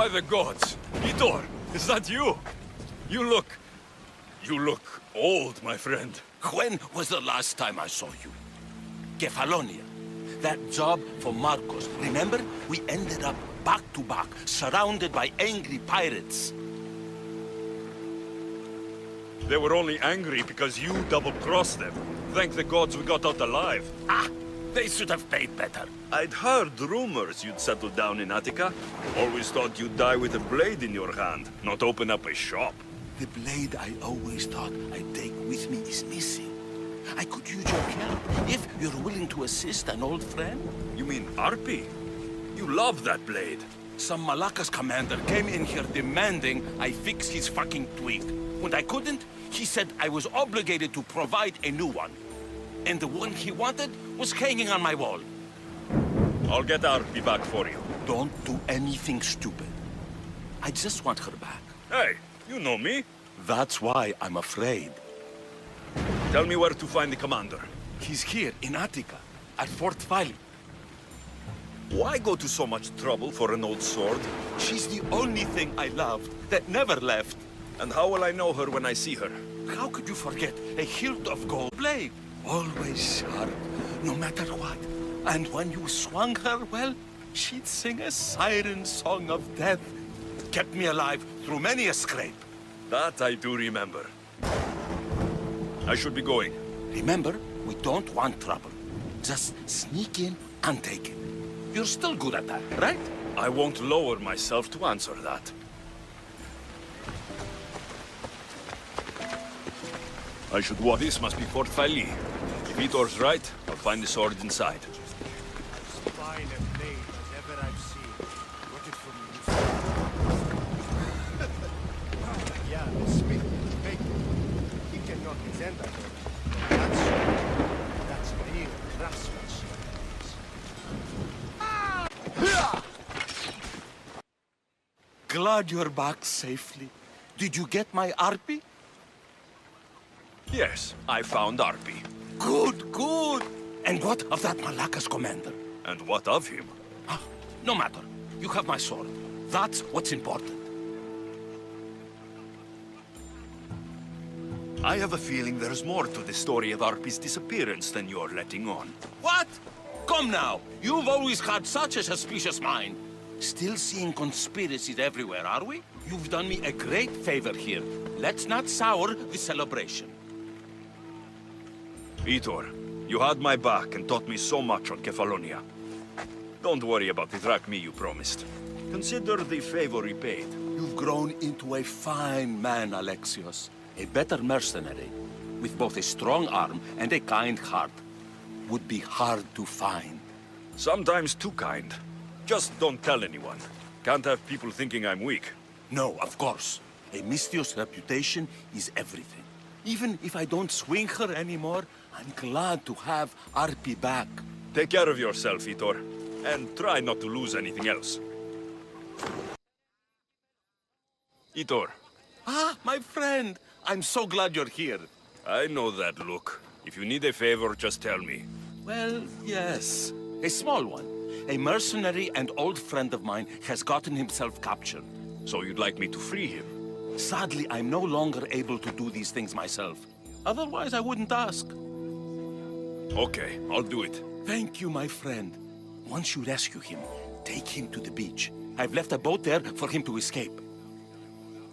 By the gods! Heitor, is that you? You look old, my friend. When was the last time I saw you? Kefalonia. That job for Marcos. Remember? We ended up back to back, surrounded by angry pirates. They were only angry because you double-crossed them. Thank the gods we got out alive. Ah! They should have paid better. I'd heard rumors you'd settle down in Attica. Always thought you'd die with a blade in your hand, not open up a shop. The blade I always thought I'd take with me is missing. I could use your help, if you're willing to assist an old friend. You mean Arpi? You love that blade. Some Malacca's commander came in here demanding I fix his fucking twig. When I couldn't, he said I was obligated to provide a new one. And the one he wanted was hanging on my wall. I'll get Arpi back for you. Don't do anything stupid. I just want her back. Hey, you know me. That's why I'm afraid. Tell me where to find the commander. He's here in Attica, at Fort Valley. Why go to so much trouble for an old sword? She's the only thing I loved that never left. And how will I know her when I see her? How could you forget a hilt of gold blade? Always sharp, no matter what. And when you swung her, well, she'd sing a siren song of death. Kept me alive through many a scrape. That I do remember. I should be going. Remember, we don't want trouble. Just sneak in and take it. You're still good at that, right? I won't lower myself to answer that. I should walk. This must be Fort Valley. If Heitor's right, I'll find the sword inside. Fine a blade as ever I've seen. Got it from you. Yeah, the smith is big. He cannot pretend that. That's real craftsmanship. Glad you're back safely. Did you get my Arpi? Yes, I found Arpi. Good, good. And what of that Malacca's commander? And what of him? Ah, no matter. You have my sword. That's what's important. I have a feeling there's more to the story of Arpi's disappearance than you're letting on. What? Come now. You've always had such a suspicious mind. Still seeing conspiracies everywhere, are we? You've done me a great favor here. Let's not sour the celebration. Heitor, you had my back and taught me so much on Kefalonia. Don't worry about the drachmi you promised. Consider the favor repaid. You've grown into a fine man, Alexios. A better mercenary, with both a strong arm and a kind heart, would be hard to find. Sometimes too kind. Just don't tell anyone. Can't have people thinking I'm weak. No, of course. A Misthios reputation is everything. Even if I don't swing her anymore, I'm glad to have Arpi back. Take care of yourself, Heitor. And try not to lose anything else. Heitor. Ah, my friend! I'm so glad you're here. I know that look. If you need a favor, just tell me. Well, yes. A small one. A mercenary and old friend of mine has gotten himself captured. So you'd like me to free him? Sadly, I'm no longer able to do these things myself. Otherwise, I wouldn't ask. Okay, I'll do it. Thank you, my friend. Once you rescue him, take him to the beach. I've left a boat there for him to escape.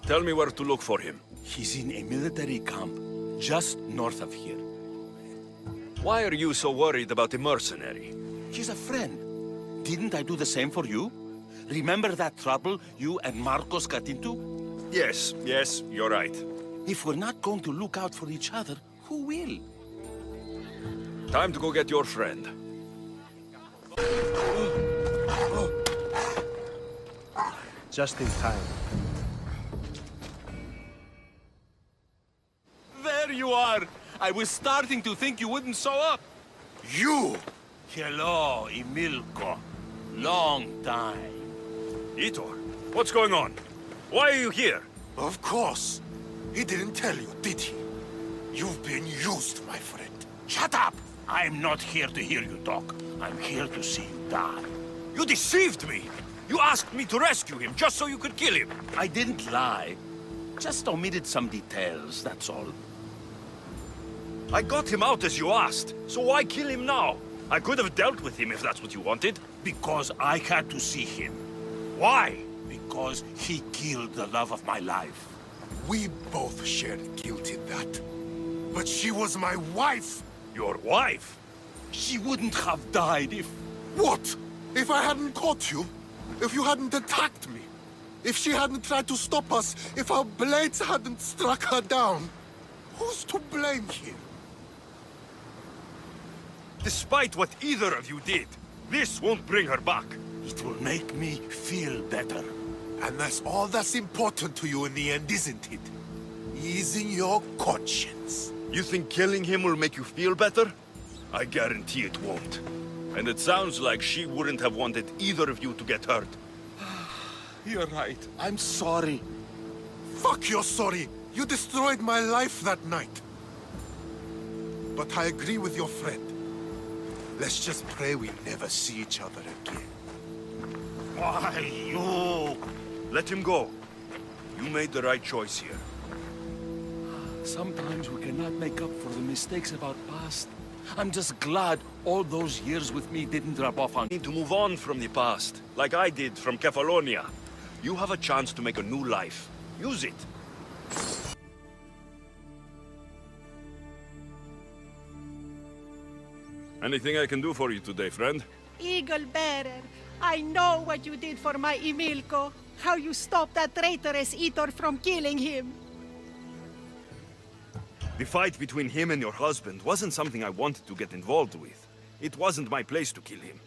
Tell me where to look for him. He's in a military camp, just north of here. Why are you so worried about the mercenary? He's a friend. Didn't I do the same for you? Remember that trouble you and Marcos got into? Yes, you're right. If we're not going to look out for each other, who will? Time to go get your friend. Just in time. There you are! I was starting to think you wouldn't show up. You! Hello, Emilko. Long time. Heitor, what's going on? Why are you here? Of course. He didn't tell you, did he? You've been used, my friend. Shut up! I'm not here to hear you talk. I'm here to see you die. You deceived me! You asked me to rescue him just so you could kill him. I didn't lie. Just omitted some details, that's all. I got him out as you asked, so why kill him now? I could have dealt with him if that's what you wanted. Because I had to see him. Why? Because he killed the love of my life. We both shared guilt in that. But she was my wife! Your wife? She wouldn't have died if... What? If I hadn't caught you? If you hadn't attacked me? If she hadn't tried to stop us? If our blades hadn't struck her down? Who's to blame here? Despite what either of you did, this won't bring her back. It will make me feel better. And that's all that's important to you in the end, isn't it? Easing your conscience. You think killing him will make you feel better? I guarantee it won't. And it sounds like she wouldn't have wanted either of you to get hurt. You're right. I'm sorry. Fuck you're sorry. You destroyed my life that night. But I agree with your friend. Let's just pray we never see each other again. Why, you? Let him go. You made the right choice here. Sometimes we cannot make up for the mistakes of our past. I'm just glad all those years with me didn't rub off on... Need to move on from the past, like I did from Kefalonia. You have a chance to make a new life. Use it. Anything I can do for you today, friend? Eagle Bearer, I know what you did for my Emilko. How you stopped that traitorous Heitor from killing him. The fight between him and your husband wasn't something I wanted to get involved with. It wasn't my place to kill him.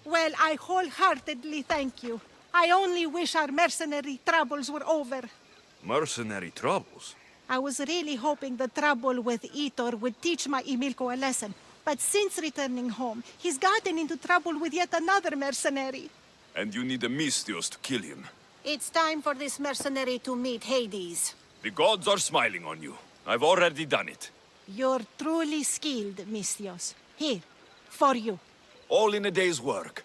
Well, I wholeheartedly thank you. I only wish our mercenary troubles were over. Mercenary troubles? I was really hoping the trouble with Heitor would teach my Emilko a lesson. But since returning home, he's gotten into trouble with yet another mercenary. And you need a Misthios to kill him. It's time for this mercenary to meet Hades. The gods are smiling on you. I've already done it. You're truly skilled, Misthios. Here, for you. All in a day's work.